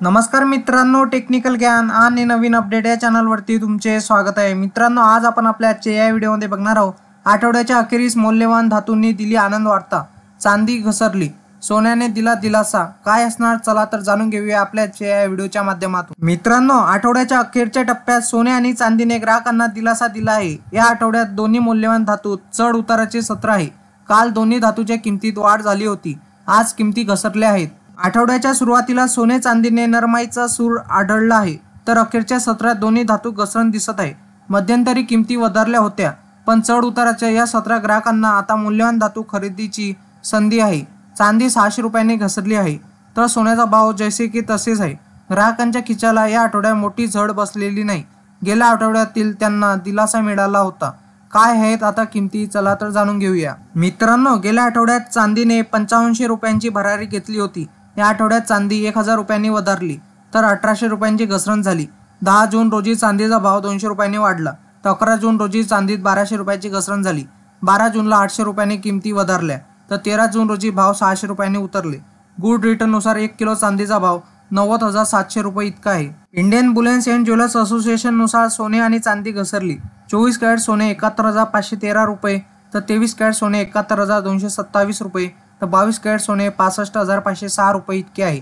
नमस्कार मित्रांनो, टेक्निकल ज्ञान आणि नवीन अपडेट या चॅनलवरती तुमचे स्वागत आहे। मित्रांनो, आज आपण आपल्या आजच्या या व्हिडिओमध्ये बघणार आहोत आठवड्याच्या अखेरीस मौल्यवान धातूंनी दिली आनंद वार्ता। चांदी घसरली, सोन्याने दिला दिलासा। काय असणार, चला तर जाणून घेऊया आपल्या आजच्या या व्हिडिओच्या माध्यमातून। मित्रांनो, आठवड्याच्या अखेरच्या टप्प्यात सोने आणि चांदीने ग्राहकांना दिलासा दिला आहे। या आठवड्यात दोन्ही मौल्यवान धातूत चढ उताराचे सत्र आहे। काल दोन्ही धातूच्या किमतीत वाढ झाली होती, आज किमती घसरल्या आहेत। आठवड्याच्या सुरुवातीला सोने चांदीने नरमाईचा सूर आढळला आहे, तर अखेरच्या सत्रात दोन्ही धातू घसरण दिसत आहे। मध्यंतरी किमती वधारल्या होत्या, पण चढ उताराच्या या सत्रात ग्राहकांना आता मौल्यवान धातू खरेदीची संधी आहे। चांदी 600 रुपयांनी घसरली आहे, तर सोन्याचा भाव जैसे की तसेच आहे। ग्राहकांच्या खिशाला या आठवड्यात मोठी झड बसलेली नाही। गेल्या आठवड्यातील त्यांना दिलासा मिळाला होता। काय आहेत आता किमती, चला तर जाणून घेऊया। मित्रांनो, गेल्या आठवड्यात चांदीने 8500 रुपयांची भरारी घेतली होती। या आठवड्यात चांदी 1000 रुपयांनी वधारली, तर 1800 रुपयांची घसरण झाली। 10 जून रोजी चांदीचा भाव 200 रुपयांनी वाढला, तर 11 जून रोजी चांदीत 1200 रुपयांची घसरण झाली। 12 जूनला 800 रुपयांनी किमती वधारल्या, तर 13 जून रोजी भाव 600 रुपयांनी उतरले। गुड रिटर्ननुसार 1 किलो चांदीचा भाव 90,700 रुपये इतका आहे। Indian Boolean and jewellers association नुसार सोने आणि चांदी घसरली। 24 कॅरेट सोने 71,513 रुपये, तर 23 कॅरेट सोने 71,227 रुपये, तर 22 कॅरेट सोने 65,506 रुपये इतके आहे।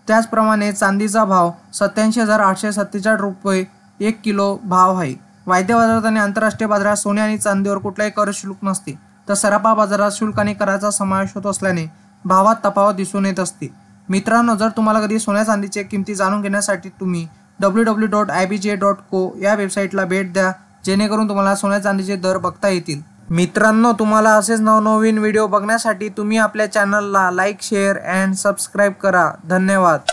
त्याचप्रमाणे चांदीचा भाव 87,847 रुपये 1 किलो भाव आहे। वायदे बाजारात आणि आंतरराष्ट्रीय बाजारात सोने आणि चांदीवर कुठलाही कर शुल्क नसते, तर सराफा बाजारात शुल्क आणि कराचा समावेश होत असल्याने भावात तफावत दिसून येत असते। मित्रांनो, जर तुम्हाला कधी सोन्या चांदीच्या किमती जाणून घेण्यासाठी तुम्ही www.ibj.co या वेबसाईटला भेट द्या, जेणेकरून तुम्हाला सोन्या चांदीचे दर बघता येतील। मित्रांनो, तुम्हाला असेच नवनवीन व्हिडिओ बघण्यासाठी तुम्ही आपल्या चॅनलला लाईक, शेअर अँड सबस्क्राईब करा। धन्यवाद।